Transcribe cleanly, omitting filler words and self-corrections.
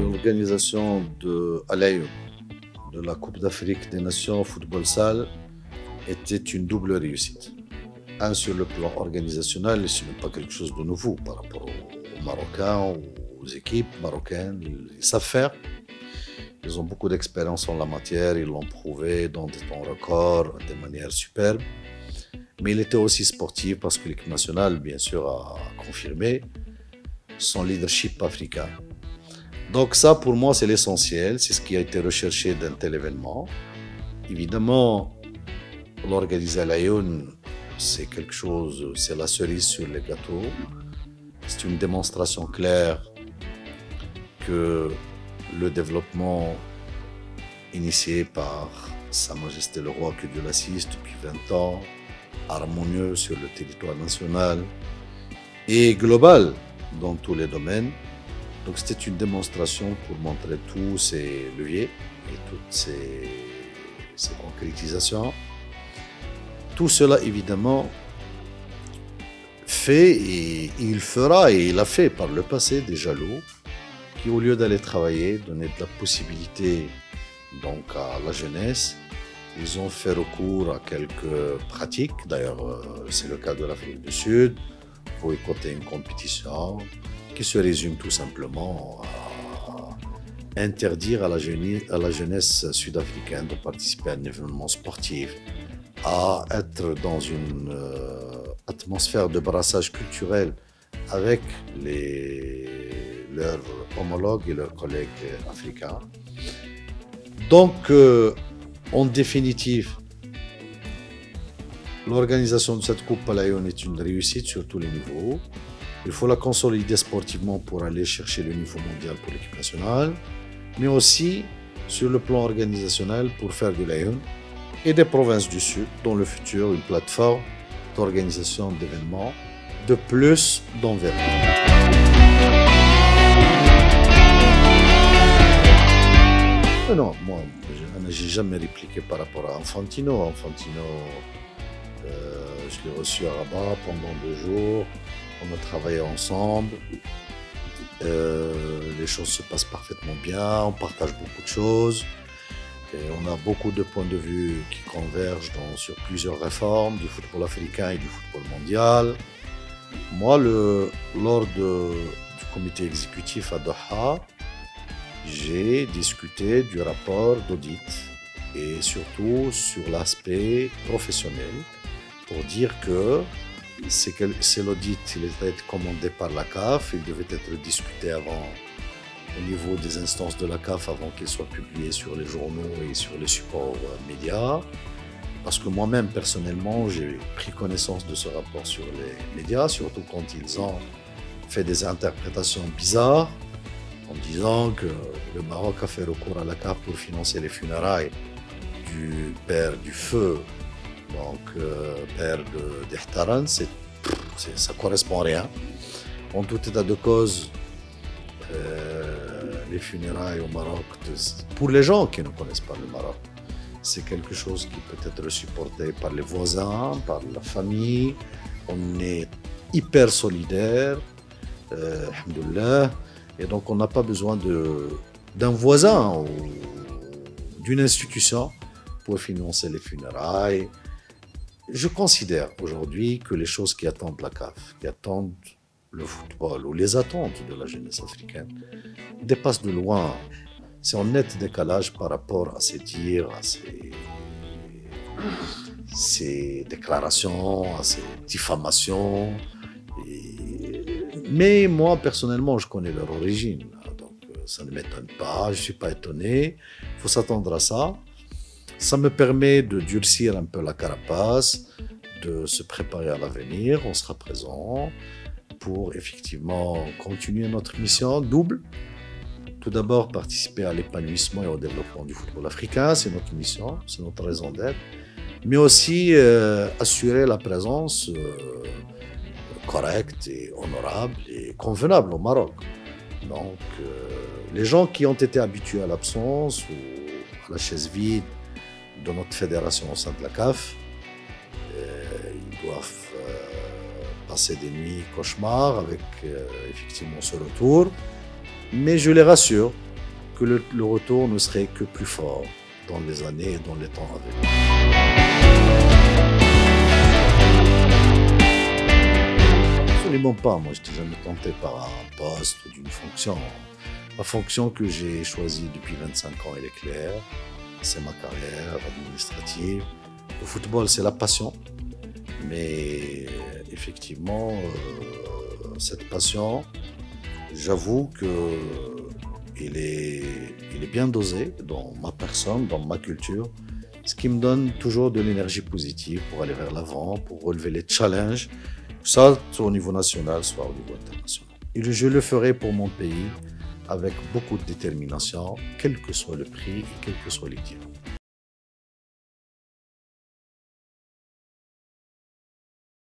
L'organisation à l'Aïn de la Coupe d'Afrique des Nations football salle était une double réussite. Un, sur le plan organisationnel, ce n'est pas quelque chose de nouveau par rapport aux Marocains, aux équipes marocaines. Ils savent faire. Ils ont beaucoup d'expérience en la matière, ils l'ont prouvé dans des temps records, de manière superbe. Mais il était aussi sportif parce que l'équipe nationale, bien sûr, a confirmé son leadership africain. Donc ça, pour moi, c'est l'essentiel, c'est ce qui a été recherché d'un tel événement. Évidemment, l'organiser à l'Aïn, c'est quelque chose, c'est la cerise sur le gâteau. C'est une démonstration claire que le développement initié par Sa Majesté le Roi, que Dieu l'assiste, depuis 20 ans, harmonieux sur le territoire national et global dans tous les domaines. Donc c'était une démonstration pour montrer tous ces leviers et toutes ces concrétisations. Tout cela, évidemment, fait et il fera, et il a fait par le passé des jaloux qui, au lieu d'aller travailler, donner de la possibilité donc à la jeunesse, ils ont fait recours à quelques pratiques. D'ailleurs, c'est le cas de l'Afrique du Sud, boycotter une compétition qui se résume tout simplement à interdire à la jeunesse sud-africaine de participer à un événement sportif, à être dans une atmosphère de brassage culturel avec leurs homologues et leurs collègues africains. Donc, en définitive, l'organisation de cette Coupe à l'Aïn est une réussite sur tous les niveaux. Il faut la consolider sportivement pour aller chercher le niveau mondial pour l'équipe nationale, mais aussi sur le plan organisationnel pour faire de l'Aïn et des provinces du Sud, dans le futur, une plateforme d'organisation d'événements de plus d'envergure. Non, moi, je n'ai jamais répliqué par rapport à Infantino. Infantino, je l'ai reçu à Rabat pendant 2 jours. On a travaillé ensemble. Les choses se passent parfaitement bien. On partage beaucoup de choses. Et on a beaucoup de points de vue qui convergent sur plusieurs réformes du football africain et du football mondial. Moi, lors du comité exécutif à Doha, j'ai discuté du rapport d'audit et surtout sur l'aspect professionnel pour dire que c'est l'audit, il était commandé par la CAF, il devait être discuté avant au niveau des instances de la CAF avant qu'il soit publié sur les journaux et sur les supports médias. Parce que moi-même, personnellement, j'ai pris connaissance de ce rapport sur les médias, surtout quand ils ont fait des interprétations bizarres en disant que le Maroc a fait recours à la CAF pour financer les funérailles du père du feu, donc père d'Ihtaran. Ça ne correspond à rien. En tout état de cause, les funérailles au Maroc, pour les gens qui ne connaissent pas le Maroc, c'est quelque chose qui peut être supporté par les voisins, par la famille. On est hyper solidaires, alhamdoulilah. Et donc, on n'a pas besoin d'un voisin ou d'une institution pour financer les funérailles. Je considère aujourd'hui que les choses qui attendent la CAF, qui attendent le football ou les attentes de la jeunesse africaine dépassent de loin. C'est en net décalage par rapport à ces dires, à ces déclarations, à ces diffamations. Mais moi, personnellement, je connais leur origine. Donc, ça ne m'étonne pas, je ne suis pas étonné. Il faut s'attendre à ça. Ça me permet de durcir un peu la carapace, de se préparer à l'avenir. On sera présent pour effectivement continuer notre mission double. Tout d'abord, participer à l'épanouissement et au développement du football africain. C'est notre mission, c'est notre raison d'être. Mais aussi assurer la présence correcte et honorable et convenable au Maroc. Donc, les gens qui ont été habitués à l'absence ou à la chaise vide de notre fédération au sein de la CAF, ils doivent passé des nuits cauchemars avec effectivement ce retour. Mais je les rassure que le retour ne serait que plus fort dans les années et dans les temps à venir. Absolument pas. Moi, je n'étais jamais tenté par un poste ou d'une fonction. La fonction que j'ai choisie depuis 25 ans, elle est claire. C'est ma carrière administrative. Le football, c'est la passion. Mais effectivement, cette passion, j'avoue qu'il est bien dosé dans ma personne, dans ma culture, ce qui me donne toujours de l'énergie positive pour aller vers l'avant, pour relever les challenges, soit au niveau national, soit au niveau international. Et je le ferai pour mon pays avec beaucoup de détermination, quel que soit le prix et quel que soit les